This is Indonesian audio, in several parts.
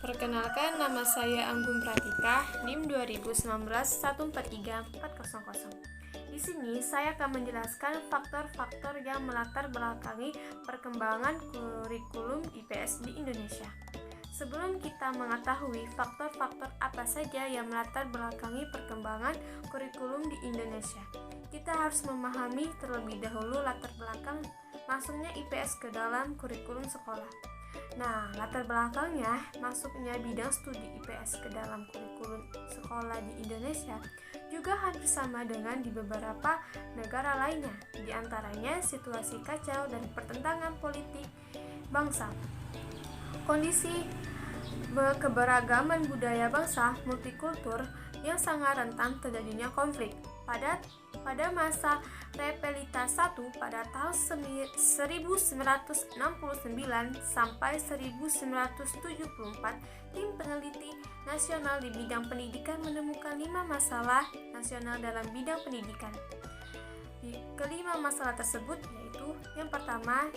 Perkenalkan, nama saya Anggun Pratika, NIM 2019 143400. Di sini saya akan menjelaskan faktor-faktor yang melatar belakangi perkembangan kurikulum IPS di Indonesia. Sebelum kita mengetahui faktor-faktor apa saja yang melatar belakangi perkembangan kurikulum di Indonesia, kita harus memahami terlebih dahulu latar belakang masuknya IPS ke dalam kurikulum sekolah. Nah, latar belakangnya masuknya bidang studi IPS ke dalam kurikulum sekolah di Indonesia juga hampir sama dengan di beberapa negara lainnya, di antaranya situasi kacau dan pertentangan politik bangsa. Kondisi keberagaman budaya bangsa multikultur yang sangat rentan terjadinya konflik. Pada masa Repelitas I pada tahun 1969 sampai 1974, tim peneliti nasional di bidang pendidikan menemukan 5 masalah nasional dalam bidang pendidikan. Kelima masalah tersebut yaitu yang pertama,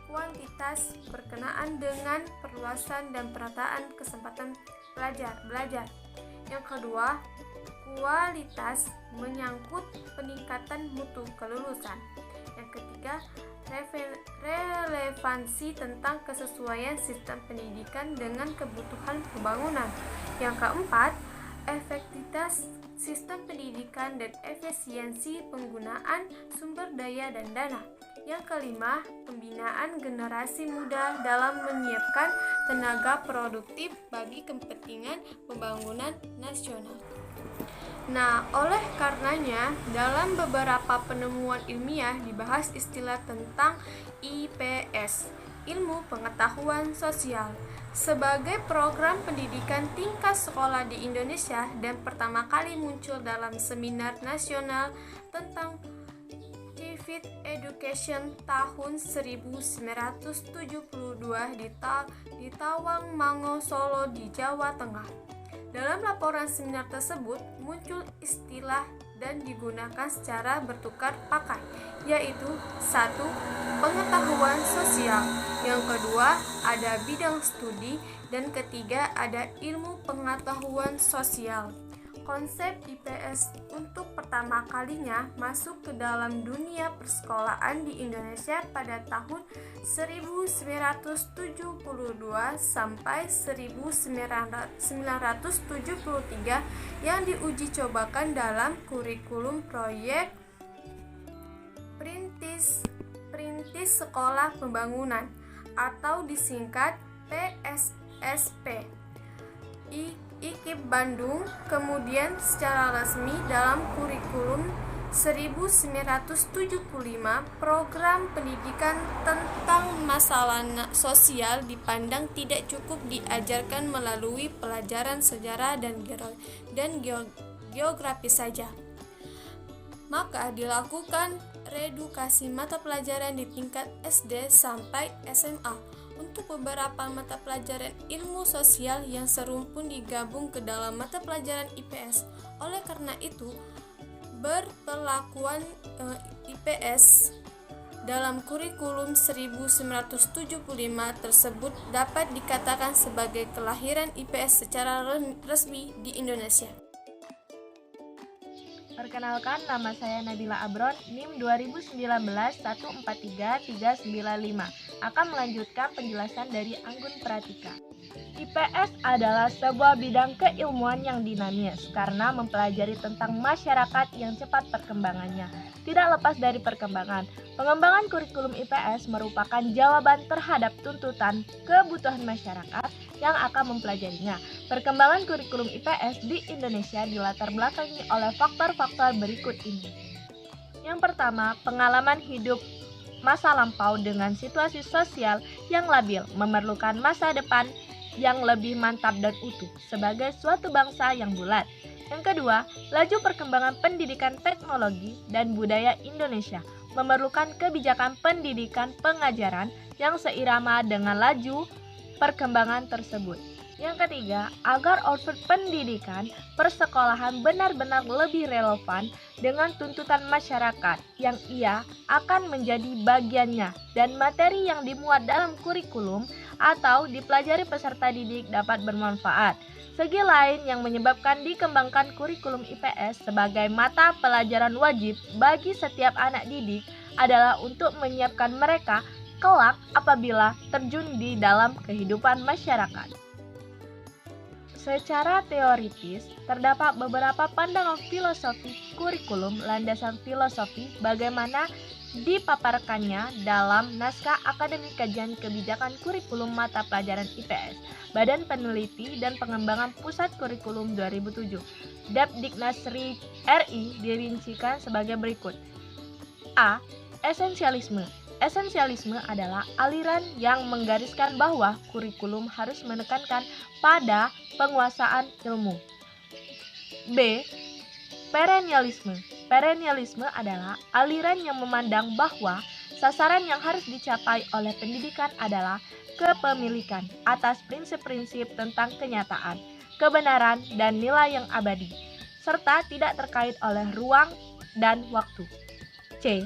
kuantitas berkenaan dengan perluasan dan perataan kesempatan belajar. Yang kedua, kualitas menyangkut peningkatan mutu kelulusan. Yang ketiga, relevansi tentang kesesuaian sistem pendidikan dengan kebutuhan pembangunan. Yang keempat, efektivitas sistem pendidikan dan efisiensi penggunaan sumber daya dan dana. Yang kelima, pembinaan generasi muda dalam menyiapkan tenaga produktif bagi kepentingan pembangunan nasional. Nah, oleh karenanya, dalam beberapa penemuan ilmiah dibahas istilah tentang IPS, Ilmu Pengetahuan Sosial, sebagai program pendidikan tingkat sekolah di Indonesia dan pertama kali muncul dalam Seminar Nasional tentang Civic Education tahun 1972 di Tawangmangu, Solo di Jawa Tengah. Dalam laporan seminar tersebut muncul istilah dan digunakan secara bertukar pakai, yaitu 1. Pengetahuan sosial, yang kedua ada bidang studi, dan ketiga ada ilmu pengetahuan sosial. Konsep IPS untuk pertama kalinya masuk ke dalam dunia persekolahan di Indonesia pada tahun 1972 sampai 1973 yang diuji cobakan dalam kurikulum proyek Perintis Sekolah Pembangunan atau disingkat PSSP. IKIP Bandung, kemudian secara resmi dalam kurikulum 1975 program pendidikan tentang masalah sosial dipandang tidak cukup diajarkan melalui pelajaran sejarah dan geografi saja. Maka dilakukan reedukasi mata pelajaran di tingkat SD sampai SMA. Untuk beberapa mata pelajaran ilmu sosial yang serumpun digabung ke dalam mata pelajaran IPS. Oleh karena itu, berpelakuan IPS dalam kurikulum 1975 tersebut dapat dikatakan sebagai kelahiran IPS secara resmi di Indonesia. Perkenalkan, nama saya Nabila Abron, NIM 2019 143395. Akan melanjutkan penjelasan dari Anggun Pratika. IPS adalah sebuah bidang keilmuan yang dinamis karena mempelajari tentang masyarakat yang cepat perkembangannya. Tidak lepas dari perkembangan, pengembangan kurikulum IPS merupakan jawaban terhadap tuntutan kebutuhan masyarakat yang akan mempelajarinya. Perkembangan kurikulum IPS di Indonesia dilatar belakangi oleh faktor-faktor berikut ini. Yang pertama, pengalaman hidup masa lampau dengan situasi sosial yang labil memerlukan masa depan yang lebih mantap dan utuh sebagai suatu bangsa yang bulat. Yang kedua, laju perkembangan pendidikan teknologi dan budaya Indonesia memerlukan kebijakan pendidikan pengajaran yang seirama dengan laju perkembangan tersebut. Yang ketiga, agar output pendidikan persekolahan benar-benar lebih relevan dengan tuntutan masyarakat yang ia akan menjadi bagiannya dan materi yang dimuat dalam kurikulum atau dipelajari peserta didik dapat bermanfaat. Segi lain yang menyebabkan dikembangkan kurikulum IPS sebagai mata pelajaran wajib bagi setiap anak didik adalah untuk menyiapkan mereka kelak apabila terjun di dalam kehidupan masyarakat. Secara teoritis, terdapat beberapa pandangan filosofi kurikulum landasan filosofi bagaimana dipaparkannya dalam naskah Akademi Kajian Kebijakan Kurikulum Mata Pelajaran IPS, Badan Peneliti dan Pengembangan Pusat Kurikulum 2007. Depdiknas RI dirincikan sebagai berikut. A. Esensialisme. Esensialisme adalah aliran yang menggariskan bahwa kurikulum harus menekankan pada penguasaan ilmu. B. Perennialisme. Perennialisme adalah aliran yang memandang bahwa sasaran yang harus dicapai oleh pendidikan adalah kepemilikan atas prinsip-prinsip tentang kenyataan, kebenaran, dan nilai yang abadi, serta tidak terkait oleh ruang dan waktu. C.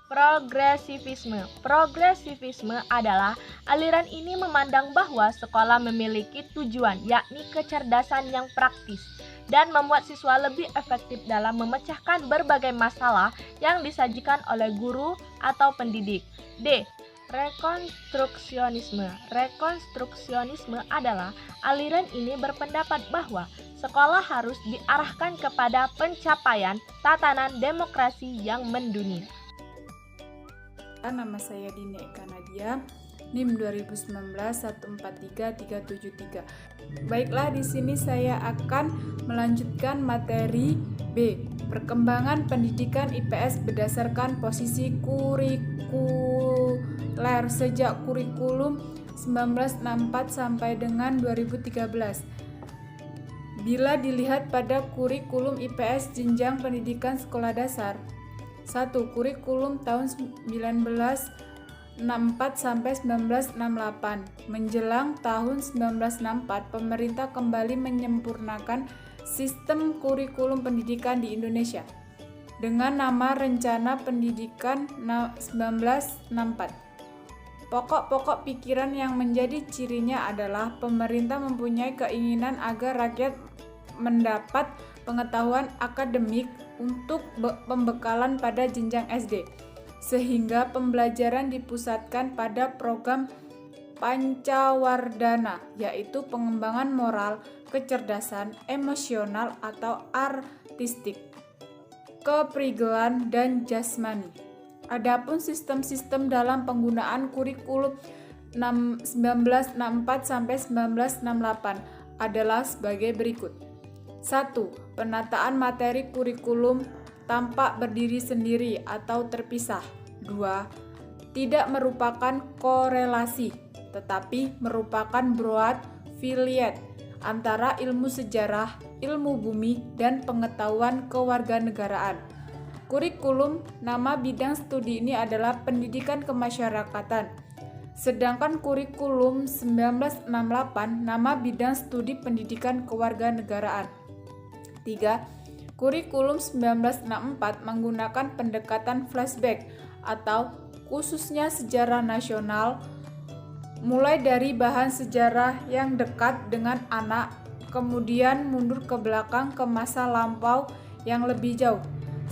Progresivisme. Progresivisme adalah aliran ini memandang bahwa sekolah memiliki tujuan, yakni kecerdasan yang praktis, dan membuat siswa lebih efektif dalam memecahkan berbagai masalah yang disajikan oleh guru atau pendidik. D. Rekonstruksionisme. Rekonstruksionisme adalah aliran ini berpendapat bahwa sekolah harus diarahkan kepada pencapaian tatanan demokrasi yang mendunia. Nama saya Dini Eka Nadia, NIM 2019143373. Baiklah, di sini saya akan melanjutkan materi B, perkembangan pendidikan IPS berdasarkan posisi kurikuler sejak kurikulum 1964 sampai dengan 2013. Bila dilihat pada kurikulum IPS jenjang pendidikan sekolah dasar, 1. Kurikulum tahun 1964 sampai 1968. Menjelang tahun 1964, pemerintah kembali menyempurnakan sistem kurikulum pendidikan di Indonesia dengan nama Rencana Pendidikan 1964. Pokok-pokok pikiran yang menjadi cirinya adalah pemerintah mempunyai keinginan agar rakyat mendapat pengetahuan akademik untuk pembekalan pada jenjang SD, sehingga pembelajaran dipusatkan pada program Pancawardhana, yaitu pengembangan moral, kecerdasan, emosional atau artistik, keprigelan, dan jasmani. Adapun sistem-sistem dalam penggunaan kurikulum 1964 sampai 1968 adalah sebagai berikut. 1. Penataan materi kurikulum tampak berdiri sendiri atau terpisah. 2. Tidak merupakan korelasi, tetapi merupakan broad filiat antara ilmu sejarah, ilmu bumi, dan pengetahuan kewarganegaraan. Kurikulum, nama bidang studi ini adalah pendidikan kemasyarakatan. Sedangkan kurikulum 1968, nama bidang studi pendidikan kewarganegaraan. 3. Kurikulum 1964 menggunakan pendekatan flashback atau khususnya sejarah nasional, mulai dari bahan sejarah yang dekat dengan anak, kemudian mundur ke belakang ke masa lampau yang lebih jauh.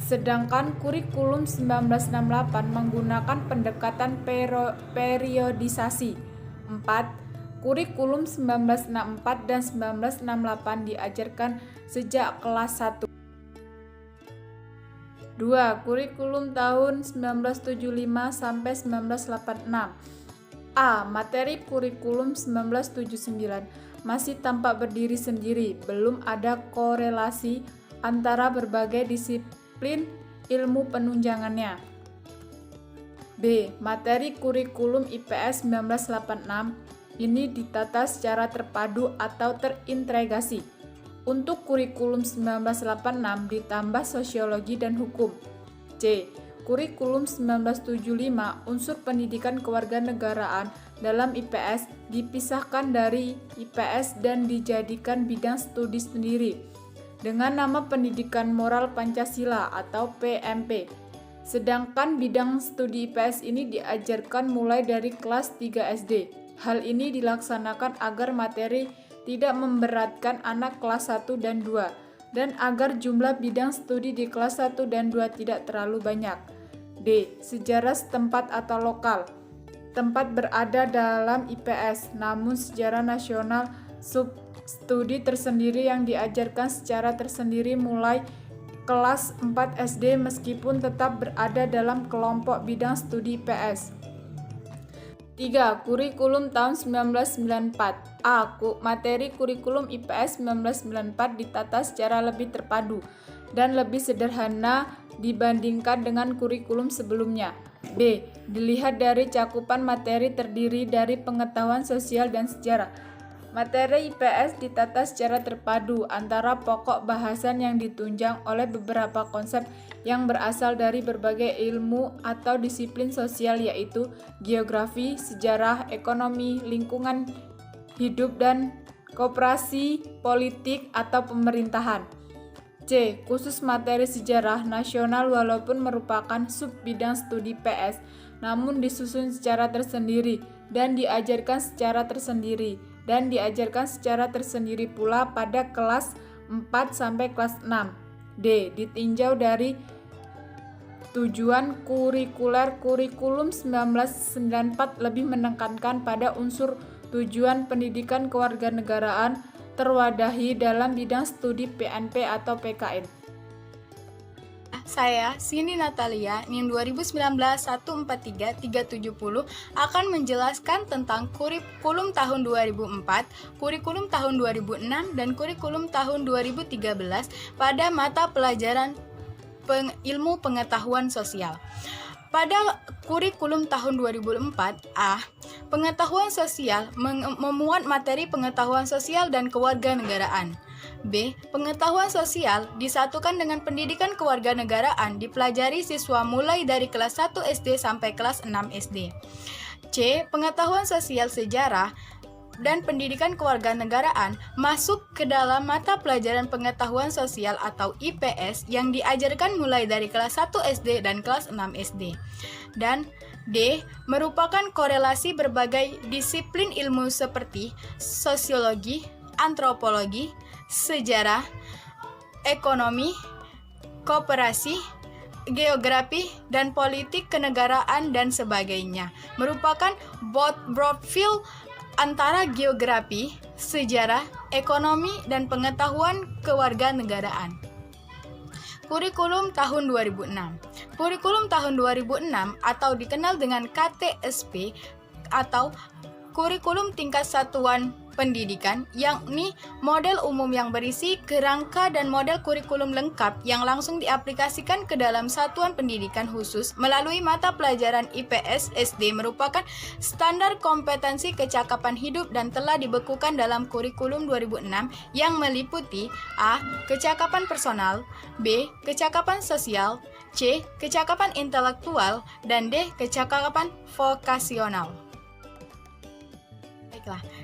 Sedangkan kurikulum 1968 menggunakan pendekatan periodisasi. 4. Kurikulum 1964 dan 1968 diajarkan sejak kelas 1. 2. Kurikulum tahun 1975 sampai 1986. A. Materi kurikulum 1979 masih tampak berdiri sendiri, belum ada korelasi antara berbagai disiplin ilmu penunjangannya. B. Materi kurikulum IPS 1986 ini ditata secara terpadu atau terintegrasi. Untuk kurikulum 1986 ditambah sosiologi dan hukum. C. Kurikulum 1975 unsur pendidikan kewarganegaraan dalam IPS dipisahkan dari IPS dan dijadikan bidang studi sendiri dengan nama Pendidikan Moral Pancasila atau PMP. Sedangkan bidang studi IPS ini diajarkan mulai dari kelas 3 SD. Hal ini dilaksanakan agar materi tidak memberatkan anak kelas 1 dan 2 dan agar jumlah bidang studi di kelas 1 dan 2 tidak terlalu banyak. D. Sejarah setempat atau lokal. Tempat berada dalam IPS, namun sejarah nasional sub-studi tersendiri yang diajarkan secara tersendiri mulai kelas 4 SD meskipun tetap berada dalam kelompok bidang studi IPS. 3. Kurikulum tahun 1994. A. Materi kurikulum IPS 1994 ditata secara lebih terpadu dan lebih sederhana dibandingkan dengan kurikulum sebelumnya. B. Dilihat dari cakupan materi terdiri dari pengetahuan sosial dan sejarah. Materi IPS ditata secara terpadu antara pokok bahasan yang ditunjang oleh beberapa konsep yang berasal dari berbagai ilmu atau disiplin sosial yaitu geografi, sejarah, ekonomi, lingkungan hidup, dan koperasi, politik, atau pemerintahan. C. Khusus materi sejarah nasional walaupun merupakan sub bidang studi PS namun disusun secara tersendiri dan diajarkan secara tersendiri pula pada kelas 4 sampai kelas 6. D. Ditinjau dari tujuan kurikuler. Kurikulum 1994 lebih menekankan pada unsur tujuan pendidikan kewarganegaraan terwadahi dalam bidang studi PNP atau PKN. Saya, Sini Natalia, NIM 2019-143-370 akan menjelaskan tentang kurikulum tahun 2004, kurikulum tahun 2006, dan kurikulum tahun 2013 pada mata pelajaran ilmu pengetahuan sosial. Pada kurikulum tahun 2004, A. Pengetahuan sosial memuat materi pengetahuan sosial dan kewarganegaraan. B. Pengetahuan sosial disatukan dengan pendidikan kewarganegaraan dipelajari siswa mulai dari kelas 1 SD sampai kelas 6 SD. C. Pengetahuan sosial sejarah dan pendidikan kewarganegaraan masuk ke dalam mata pelajaran pengetahuan sosial atau IPS yang diajarkan mulai dari kelas 1 SD dan kelas 6 SD. Dan D. Merupakan korelasi berbagai disiplin ilmu seperti sosiologi, antropologi, sejarah, ekonomi, koperasi, geografi, dan politik kenegaraan dan sebagainya. Merupakan broad field antara geografi, sejarah, ekonomi, dan pengetahuan kewarganegaraan. Kurikulum tahun 2006. Kurikulum tahun 2006 atau dikenal dengan KTSP atau kurikulum tingkat satuan pendidikan, yakni model umum yang berisi kerangka dan model kurikulum lengkap yang langsung diaplikasikan ke dalam satuan pendidikan khusus melalui mata pelajaran IPS SD merupakan standar kompetensi kecakapan hidup dan telah dibekukan dalam kurikulum 2006 yang meliputi A. Kecakapan personal, B. Kecakapan sosial, C. Kecakapan intelektual, dan D. Kecakapan vokasional.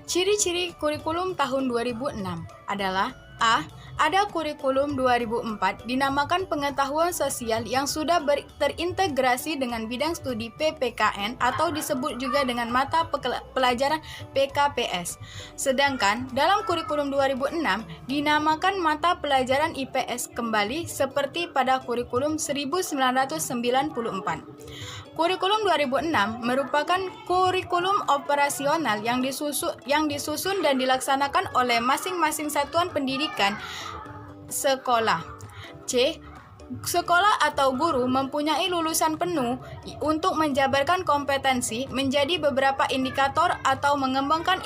Ciri-ciri kurikulum tahun 2006 adalah A. Ada kurikulum 2004 dinamakan pengetahuan sosial yang sudah terintegrasi dengan bidang studi PPKN atau disebut juga dengan mata pelajaran PKPS. Sedangkan dalam kurikulum 2006 dinamakan mata pelajaran IPS kembali seperti pada kurikulum 1994. Kurikulum 2006 merupakan kurikulum operasional yang disusun dan dilaksanakan oleh masing-masing satuan pendidikan sekolah. C. Sekolah atau guru mempunyai lulusan penuh untuk menjabarkan kompetensi menjadi beberapa indikator atau mengembangkan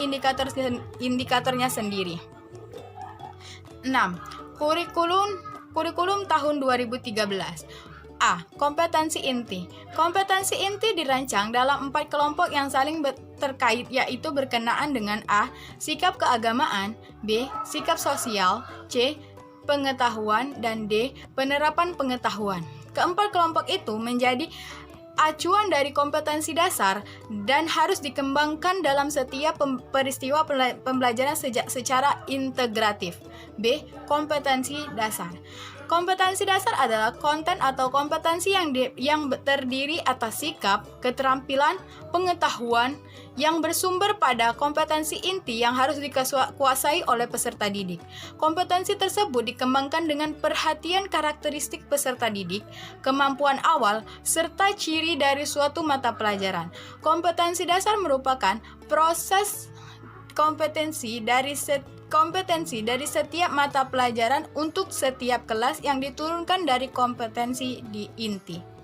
indikatornya sendiri. 6. Kurikulum tahun 2013. A. Kompetensi inti. Kompetensi inti dirancang dalam 4 kelompok yang saling terkait, yaitu berkenaan dengan A. Sikap keagamaan, B. Sikap sosial, C. Pengetahuan, dan D. Penerapan pengetahuan. Keempat kelompok itu menjadi acuan dari kompetensi dasar dan harus dikembangkan dalam setiap peristiwa pembelajaran secara integratif. B. Kompetensi dasar. Kompetensi dasar adalah konten atau kompetensi yang terdiri atas sikap, keterampilan, pengetahuan yang bersumber pada kompetensi inti yang harus dikuasai oleh peserta didik. Kompetensi tersebut dikembangkan dengan perhatian karakteristik peserta didik, kemampuan awal, serta ciri dari suatu mata pelajaran. Kompetensi dasar merupakan proses kompetensi dari setiap mata pelajaran untuk setiap kelas yang diturunkan dari kompetensi di inti.